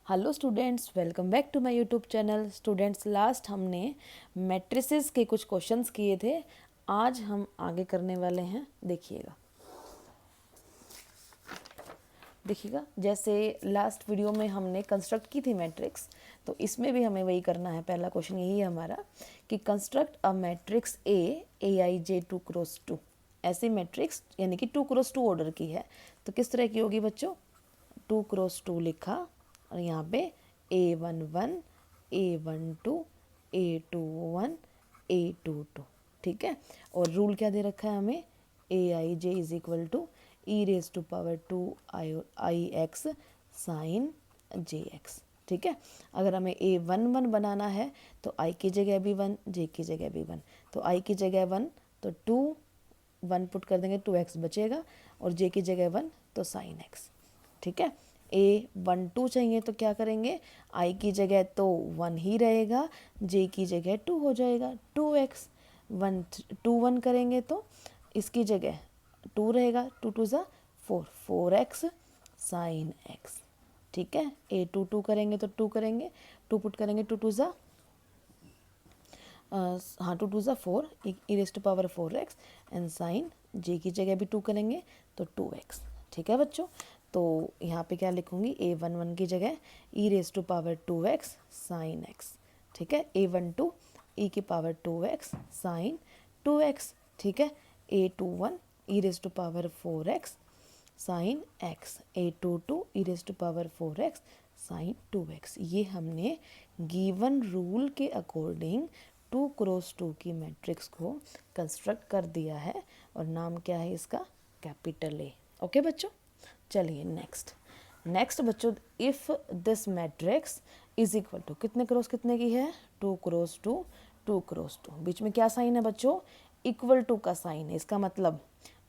Hello students, welcome back to my YouTube channel. Students, last हमने matrices के कुछ questions किए थे। आज हम आगे करने वाले हैं। देखिएगा जैसे लास्ट वीडियो में हमने कंस्ट्रक्ट की थी मैट्रिक्स, तो इसमें भी हमें वही करना है। पहला क्वेश्चन यही है हमारा कि construct a matrix A i J 2x2। ऐसी मैट्रिक्स यानी कि 2x2 ऑर्डर की है, तो किस तरह की होगी बच्चों? 2x2 लिखा और यहाँ पे A11 A12 A21 A22, ठीक है। और रूल क्या दे रखा है हमें? A i j is equal to e raise to power 2 i x sine j x, ठीक है। अगर हमें A11 बनाना है तो i की जगह भी 1, j की जगह भी 1। तो i की जगह 1 तो 2, 1 पुट कर देंगे 2x बचेगा, और j की जगह 1 तो साइन x, ठीक है। A12 चाहिए तो क्या करेंगे? i की जगह तो 1 ही रहेगा, j की जगह 2 हो जाएगा 2x। 1 करेंगे तो इसकी जगह 2 रहेगा, 2 2 ज़ा 4, 4x साइन x, ठीक है। A22 करेंगे तो 2 करेंगे, 2 पुट करेंगे 2 2 ज़ा हाँ 2 2 ज़ा 4 e raise to power 4x and sine j की जगह भी 2 करेंगे तो 2x, ठीक है बच्चों। तो यहाँ पे क्या लिखूँगी? A11 की जगह e raise to power 2x sine x, ठीक है। A12 ई की पावर 2x साइन 2x, ठीक है। A21 e raise to power 4x sine x, A22 e raise to power 4x sine 2x। ये हमने गिवन रूल के अकॉर्डिंग 2x2 की matrix को कंस्ट्रक्ट कर दिया है, और नाम क्या है इसका? Capital A. ओके बच्चों, चलिए नेक्स्ट बच्चों, if this matrix is equal to कितने क्रॉस कितने की है? 2x2 2x2। बीच में क्या साइन है बच्चों? इक्वल टू का साइन है। इसका मतलब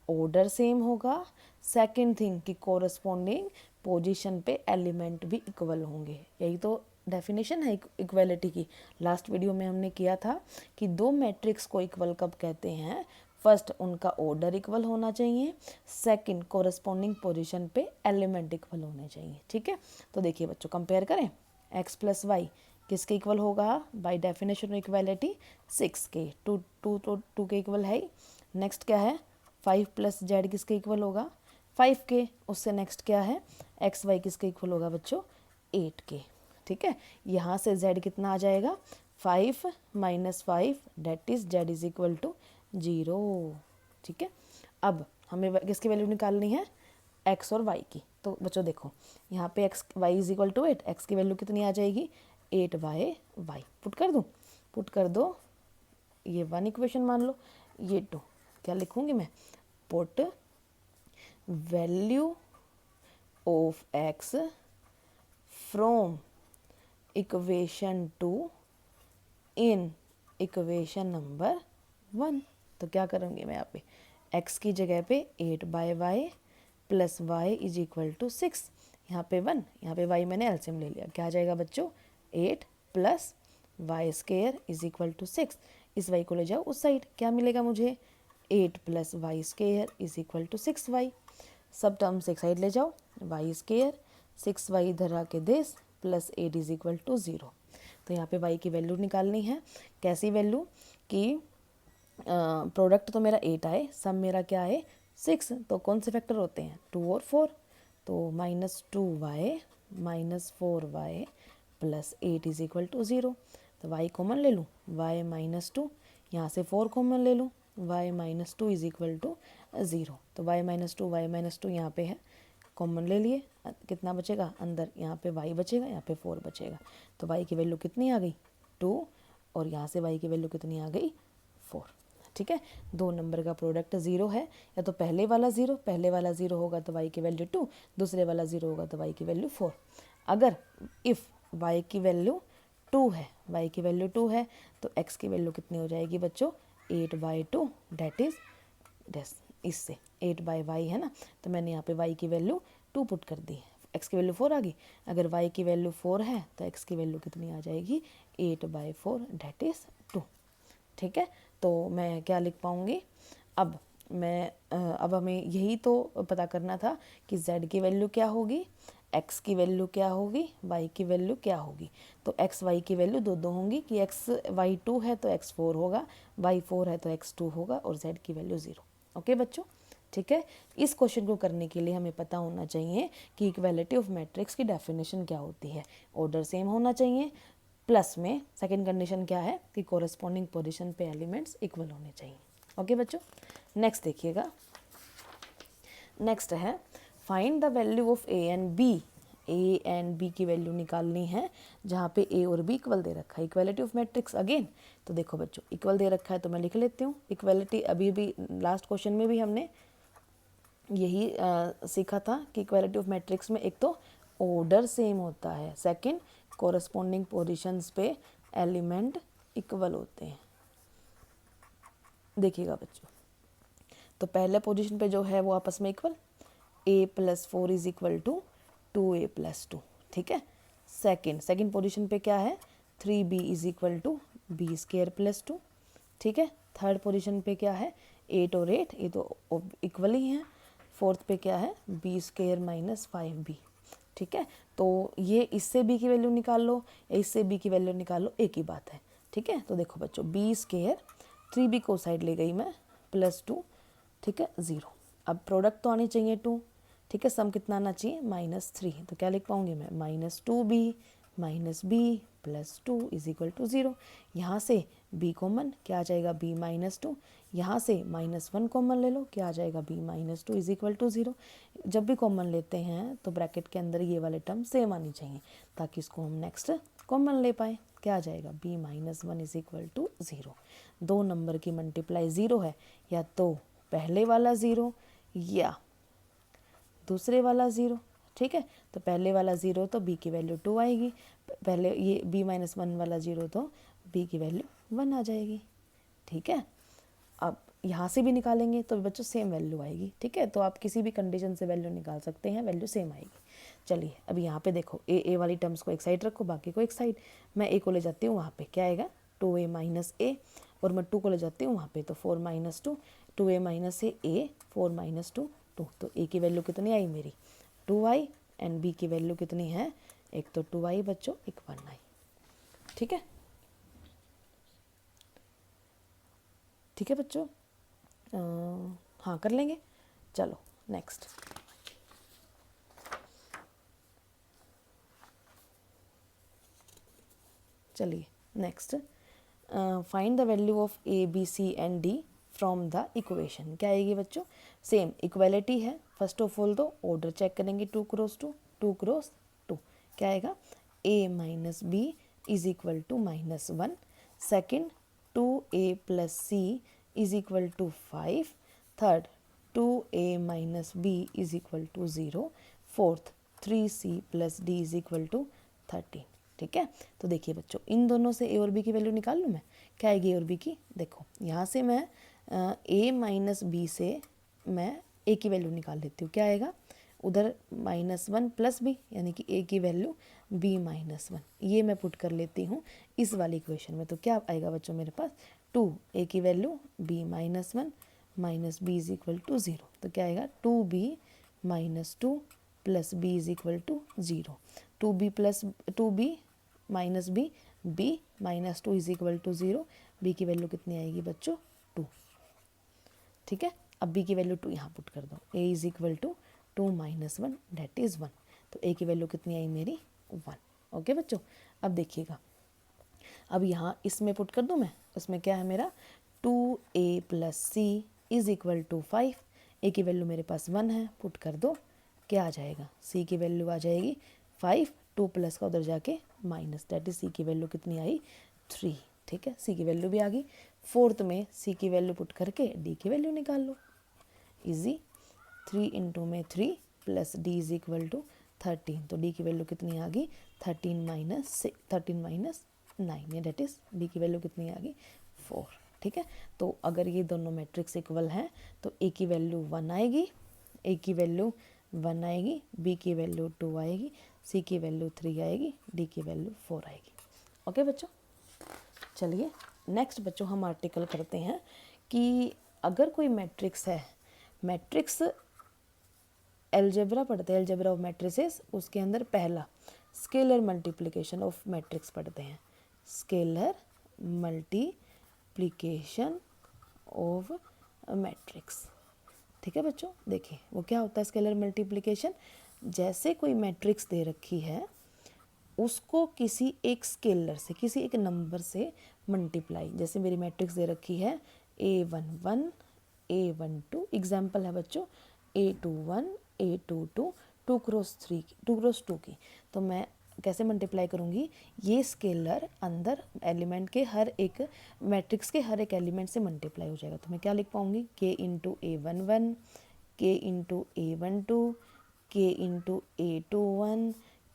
ऑर्डर सेम होगा। सेकंड थिंग कि कोरस्पॉन्डिंग पोजीशन पे एलिमेंट भी इक्वल होंगे। यही तो डेफिनेशन है इक्वलिटी की। लास्ट वीडियो में हमने किया था कि दो मैट्रिक्स को इक्वल कब कहते हैं? फर्स्ट, उनका ऑर्डर इक्वल होना चाहिए। सेकंड, कोरस्पॉन्डिंग पोजीशन पे एलिमेंट इक्वल होने चाहिए, ठीक है। तो देखिए बच्चों, कंपेयर करें। x प्लस वाई किसके इक्वल होगा? बाय डेफिनेशन इक्वालिटी 6 के। 2 2 तो 2 के इक्वल है ही। नेक्स्ट क्या है? 5 प्लस जेड किसके इक्वल होगा? 5 के। उससे नेक्स्ट क्या है? एक्स वाई किसके इक्वल होगा बच्चों? 8 के, ठीक है। यहाँ से z कितना आ जाएगा? 5 minus 5 that is z is equal to 0, ठीक है। अब हमें किसकी वैल्यू निकालनी है? x और y की। तो बच्चों देखो, यहाँ पे x y is equal to 8, x की वैल्यू कितनी आ जाएगी? 8y पुट कर दो। ये 1 इक्वेशन मान लो, ये 2। क्या लिखूँगी मैं? Put value of x from equation 2 in equation number 1। तो क्या करूँगी मैं यहाँ पे? x की जगह पे 8/y plus y is equal to 6। यहाँ पे 1, यहाँ पे y मैंने एलसीएम ले लिया। क्या आ जाएगा बच्चों? 8 plus y square is equal to 6। इस y को ले जाओ उस साइड, क्या मिलेगा मुझे? 8 plus y square is equal to 6y। सब टर्म्स एक साइड ले जाओ, वाई स्क्वेयर 6y इधर आके देस प्लस 8 इज इक्वल टू 0। तो यहाँ पे y की वैल्यू निकालनी है। कैसी वैल्यू? कि प्रोडक्ट तो मेरा 8 आए, सम मेरा क्या है? 6। तो कौन से फैक्टर होते हैं? 2 और 4। तो -2y minus 4y plus 8 is equal to 0। तो y कॉमन ले लूँ, y माइनस 2, यहाँ से 4 कॉमन ले लूँ, y minus 2 is equal to 0। तो y माइनस 2 यहाँ पे है, कॉमन ले लिए। कितना बचेगा अंदर? यहाँ पे y बचेगा, यहाँ पे 4 बचेगा। तो y की वैल्यू कितनी आ गई? 2, और यहाँ से y की वैल्यू कितनी आ गई? 4, ठीक है। दो नंबर का प्रोडक्ट 0 है, या तो पहले वाला 0 होगा तो y की वैल्यू 2, दूसरे वाला 0 होगा तो y की वैल्यू 4। अगर इफ़ y की वैल्यू 2 है तो x की वैल्यू कितनी हो जाएगी बच्चों? 8/2 डेट इज डेस, इससे 8/y है ना। तो मैंने यहाँ पे y की वैल्यू 2 पुट कर दी, x की वैल्यू 4 आ गई। अगर y की वैल्यू 4 है तो x की वैल्यू कितनी आ जाएगी? 8/4 डेट इज़ 2, ठीक है। तो मैं क्या लिख पाऊँगी? अब हमें यही तो पता करना था कि z की वैल्यू क्या होगी, x की वैल्यू क्या होगी, y की वैल्यू क्या होगी। तो x y की वैल्यू दो दो होंगी कि x y 2 है तो x 4 होगा, y 4 है तो x 2 होगा और z की वैल्यू 0। ओके बच्चों, ठीक है। इस क्वेश्चन को करने के लिए हमें पता होना चाहिए कि इक्वालिटी ऑफ मैट्रिक्स की डेफिनेशन क्या होती है। ऑर्डर सेम होना चाहिए, प्लस में सेकंड कंडीशन क्या है कि कोरस्पॉन्डिंग पोजीशन पे एलिमेंट्स इक्वल होने चाहिए। ओके बच्चों, नेक्स्ट देखिएगा। नेक्स्ट है find the value of a and b. A and b की वैल्यू निकालनी है जहाँ पे ए और बी इक्वल दे रखा है। इक्वालिटी ऑफ मैट्रिक्स अगेन, तो देखो बच्चों इक्वल दे रखा है तो मैं लिख लेती हूँ इक्वालिटी। अभी भी लास्ट क्वेश्चन में भी हमने यही सीखा था कि इक्वालिटी ऑफ मैट्रिक्स में एक तो ऑर्डर सेम होता है, सेकंड कोरस्पॉन्डिंग पोजीशंस पे एलिमेंट इक्वल होते हैं। देखिएगा बच्चों, तो पहले पोजीशन पे जो है वो आपस में इक्वल, a प्लस 4 is equal to 2a plus 2, ठीक है। सेकंड पोजीशन पे क्या है, 3b is equal to b square plus 2, ठीक है। थर्ड पोजीशन पे क्या है, 8 और 8 ये तो इक्वल ही हैं। फोर्थ पे क्या है, बी स्केयर माइनस 5b, ठीक है। तो ये इससे b की वैल्यू निकाल लो, इससे b की वैल्यू निकाल लो, एक ही बात है, ठीक है। तो देखो बच्चों बी स्केयर 3b को साइड ले गई मैं प्लस 2, ठीक है 0। अब प्रोडक्ट तो आनी चाहिए 2, ठीक है। सम कितना आना चाहिए -3, तो क्या लिख पाऊंगी मैं -2b minus b plus 2 is equal to 0। यहाँ से b कॉमन, क्या आ जाएगा b -2, यहाँ से -1 कॉमन ले लो, क्या आ जाएगा b -2 इज इक्वल टू 0। जब भी कॉमन लेते हैं तो ब्रैकेट के अंदर ये वाले टर्म सेम आनी चाहिए ताकि इसको हम नेक्स्ट कॉमन ले पाए। क्या आ जाएगा b -1 इज इक्वल टू 0। दो नंबर की मल्टीप्लाई 0 है, या तो पहले वाला 0 या दूसरे वाला 0, ठीक है। तो पहले वाला 0 तो b की वैल्यू 2 आएगी, पहले ये b -1 वाला 0 तो b की वैल्यू 1 आ जाएगी, ठीक है। अब यहाँ से भी निकालेंगे तो बच्चों सेम वैल्यू आएगी, ठीक है। तो आप किसी भी कंडीशन से वैल्यू निकाल सकते हैं, वैल्यू सेम आएगी। चलिए अब यहाँ पे देखो ए वाली टर्म्स को एक साइड रखो, बाकी को एक साइड। मैं ए को ले जाती हूँ वहाँ पे, क्या आएगा 2a माइनस ए, और मैं 2 को ले जाती हूँ वहाँ पे तो 4 माइनस 2, 2a माइनस ए 4 माइनस 2 2। तो ए की वैल्यू कितनी आई मेरी 2i, एंड बी की वैल्यू कितनी है, एक तो 2i बच्चों, एक 1i, ठीक है। ठीक है बच्चों, हाँ कर लेंगे। चलो नेक्स्ट, चलिए next, find the value of a b c and d from the equation. क्या आएगी बच्चों, सेम इक्वालिटी है। फर्स्ट ऑफ ऑल तो ऑर्डर चेक करेंगे 2 क्रॉस 2, 2 क्रॉस 2, क्या आएगा a minus b is equal to -1। Second 2a plus c is equal to 5। Third 2a minus b is equal to 0। Fourth 3c plus d is equal to 13, ठीक है। तो देखिए बच्चों इन दोनों से ए और बी की वैल्यू निकाल लूँ मैं, क्या आएगी ए और बी की, देखो यहाँ से मैं ए माइनस बी से मैं ए की वैल्यू निकाल लेती हूँ, क्या आएगा उधर -1 प्लस बी, यानी कि ए की वैल्यू b -1, ये मैं पुट कर लेती हूँ इस वाली इक्वेशन में। तो क्या आएगा बच्चों मेरे पास 2, ए की value b -1 minus b is equal to 0, तो क्या आएगा 2b -2 plus b is equal to 0। 2b minus b -2 is equal to 0। b की वैल्यू कितनी आएगी बच्चों 2, ठीक है। अब b की वैल्यू 2 यहाँ पुट कर दो, a is equal to 2 minus 1 that is 1। तो a की वैल्यू कितनी आई मेरी 1। ओके बच्चों, अब देखिएगा, अब यहाँ इसमें पुट कर दूँ मैं, उसमें क्या है मेरा 2a plus c is equal to 5। a की वैल्यू मेरे पास 1 है, पुट कर दो, क्या आ जाएगा c की वैल्यू आ जाएगी 5, 2 प्लस का उधर जाके माइनस, डेट इज c की वैल्यू कितनी आई 3, ठीक है। c की वैल्यू भी आ गई। फोर्थ में c की वैल्यू पुट करके d की वैल्यू निकाल लो, इजी। 3 इंटू में 3 plus d is equal to 13, तो डी की वैल्यू कितनी आ गई 13 माइनस 9, डेट इज डी की वैल्यू कितनी आ गई 4, ठीक है। तो अगर ये दोनों मैट्रिक्स इक्वल हैं तो ए की वैल्यू 1 आएगी, ए की वैल्यू 1 आएगी, बी की वैल्यू 2 आएगी, सी की वैल्यू 3 आएगी, डी की वैल्यू 4 आएगी। ओके बच्चों, चलिए नेक्स्ट बच्चों हम आर्टिकल करते हैं कि अगर कोई मैट्रिक्स है, मैट्रिक्स एलजेब्रा पढ़ते हैं, एलजेब्रा ऑफ मैट्रिसेस, उसके अंदर पहला स्केलर मल्टीप्लिकेशन ऑफ मैट्रिक्स पढ़ते हैं, स्केलर मल्टीप्लिकेशन ऑफ मैट्रिक्स। ठीक है बच्चों, देखिए वो क्या होता है स्केलर मल्टीप्लिकेशन। जैसे कोई मैट्रिक्स दे रखी है उसको किसी एक स्केलर से, किसी एक नंबर से मल्टीप्लाई, जैसे मेरी मैट्रिक्स दे रखी है A11 A12, एग्जाम्पल है बच्चों A21 A22 2 क्रॉस 3 2 क्रॉस 2 की, तो मैं कैसे मल्टीप्लाई करूँगी, ये स्केलर अंदर एलिमेंट के हर एक मैट्रिक्स के हर एक एलिमेंट से मल्टीप्लाई हो जाएगा। तो मैं क्या लिख पाऊँगी, K into A11 K into A12 K into A21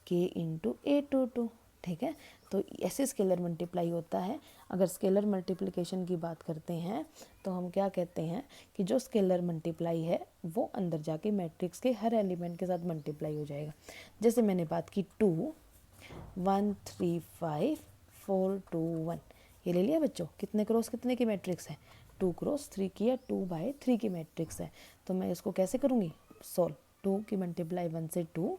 K into A22। ठीक है, तो ऐसे स्केलर मल्टीप्लाई होता है। अगर स्केलर मल्टीप्लिकेशन की बात करते हैं तो हम क्या कहते हैं कि जो स्केलर मल्टीप्लाई है वो अंदर जाके मैट्रिक्स के हर एलिमेंट के साथ मल्टीप्लाई हो जाएगा। जैसे मैंने बात की 2 1 3 5 4 2 1, ये ले लिया बच्चों, कितने क्रॉस कितने की मैट्रिक्स है, 2 क्रॉस 3 की या 2/3 की मैट्रिक्स है। तो मैं इसको कैसे करूँगी सॉल्व, 2 की मल्टीप्लाई 1 से 2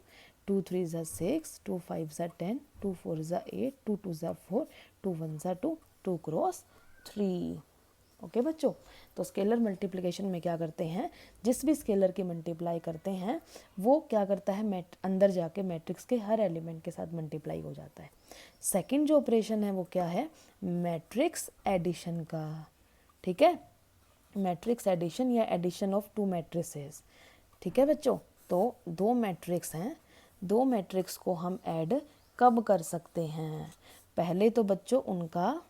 2 3 ज़ा 6 2 5 ज़ा 10 2 4 ज़ा 8 2 2 ज़ा 4 2 1 ज़ा 2 2 क्रॉस 3। ओके बच्चों, तो स्केलर मल्टीप्लिकेशन में क्या करते हैं, जिस भी स्केलर की मल्टीप्लाई करते हैं वो क्या करता है अंदर जाके मैट्रिक्स के हर एलिमेंट के साथ मल्टीप्लाई हो जाता है। सेकंड जो ऑपरेशन है वो क्या है, मैट्रिक्स एडिशन का। ठीक है, मैट्रिक्स एडिशन या एडिशन ऑफ 2 मैट्रिसेस। ठीक है बच्चों, तो 2 मैट्रिक्स हैं, 2 मैट्रिक्स को हम ऐड कब कर सकते हैं, पहले तो बच्चों उनका,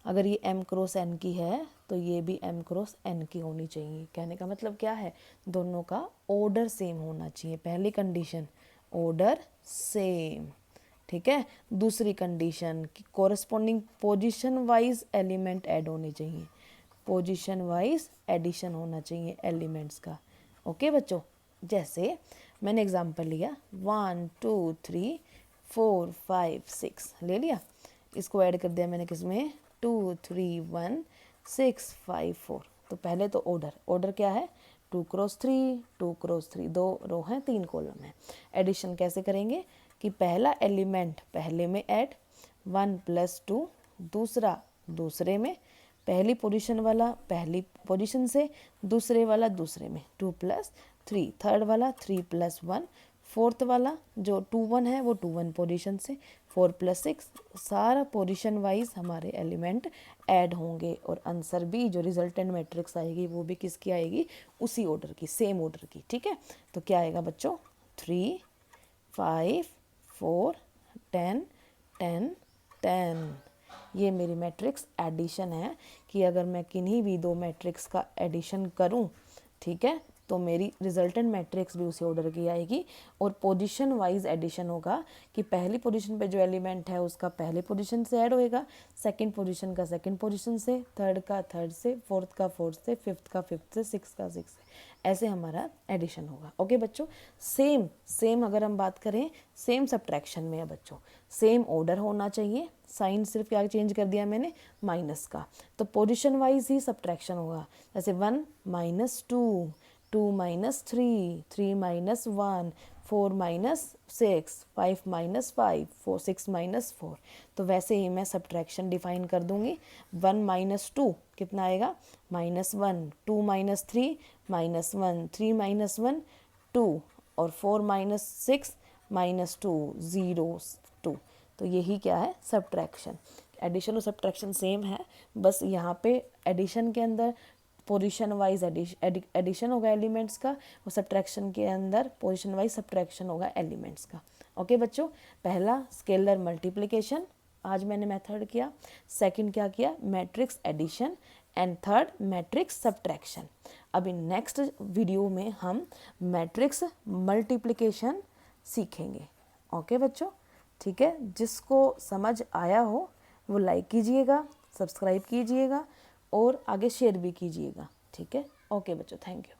अगर ये m क्रॉस n की है तो ये भी m क्रॉस n की होनी चाहिए। कहने का मतलब क्या है, दोनों का ऑर्डर सेम होना चाहिए, पहली कंडीशन ऑर्डर सेम। ठीक है, दूसरी कंडीशन कि corresponding position wise element add होने चाहिए, पोजीशन वाइज एडिशन होना चाहिए एलिमेंट्स का। ओके बच्चों, जैसे मैंने एग्जांपल लिया 1 2 3 4 5 6 ले लिया, इसको ऐड कर दिया मैंने किसमें 2 3 1 6 5 4। तो पहले तो ऑर्डर क्या है 2 क्रॉस 3 2 क्रॉस 3, 2 रो हैं 3 कॉलम है। एडिशन कैसे करेंगे कि पहला एलिमेंट पहले में ऐड 1 + 2, दूसरा दूसरे में, पहली पोजीशन वाला पहली पोजीशन से, दूसरे वाला दूसरे में 2 + 3, थर्ड वाला 3 + 1, फोर्थ वाला जो 2 1 है वो 2 1 पोजीशन से, 4 + 6, सारा पोजीशन वाइज हमारे एलिमेंट ऐड होंगे और आंसर भी जो रिजल्टेंट मैट्रिक्स आएगी वो भी किसकी आएगी, उसी ऑर्डर की, सेम ऑर्डर की। ठीक है, तो क्या आएगा बच्चों 3 5 4 10 10 10। ये मेरी मैट्रिक्स एडिशन है कि अगर मैं किन्हीं भी 2 मैट्रिक्स का एडिशन करूं, ठीक है, तो मेरी रिजल्टेंट मैट्रिक्स भी उसी ऑर्डर की आएगी। और पोजीशन वाइज एडिशन होगा कि पहली पोजीशन पे जो एलिमेंट है उसका पहले पोजीशन से ऐड होएगा, सेकंड पोजीशन का सेकंड पोजीशन से, थर्ड का थर्ड से, फोर्थ का फोर्थ से, फिफ्थ का फिफ्थ से, सिक्स का सिक्स से, ऐसे हमारा एडिशन होगा। ओके बच्चों, सेम अगर हम बात करें सेम सब्ट्रैक्शन में है बच्चों, सेम ऑर्डर होना चाहिए, साइन सिर्फ क्या चेंज कर दिया मैंने माइनस का, तो पोजीशन वाइज ही सब्ट्रैक्शन होगा। जैसे 1 - 2 2 - 3 3 - 1 4 - 6 5 - 5 4 6 - 4। तो वैसे ही मैं सब्ट्रैक्शन डिफाइन कर दूंगी। 1 - 2 कितना आएगा -1, 2 - 3 -1, 3 - 1 2 और 4 - 6 -2 0 2। तो यही क्या है सब्ट्रैक्शन। एडिशन और सब्ट्रैक्शन सेम है, बस यहाँ पे एडिशन के अंदर पोजीशन वाइज एडिशन होगा एलिमेंट्स का, और सब्ट्रैक्शन के अंदर पोजीशन वाइज सब्ट्रैक्शन होगा एलिमेंट्स का। ओके बच्चों, पहला स्केलर मल्टीप्लिकेशन आज मैंने मेथड किया, सेकंड क्या किया matrix addition, and third matrix subtraction. अभी नेक्स्ट वीडियो में हम मैट्रिक्स मल्टीप्लिकेशन सीखेंगे। ओके बच्चों, ठीक है, जिसको समझ आया हो वो लाइक कीजिएगा, सब्सक्राइब कीजिएगा और आगे शेयर भी कीजिएगा। ठीक है, ओके बच्चों, थैंक यू।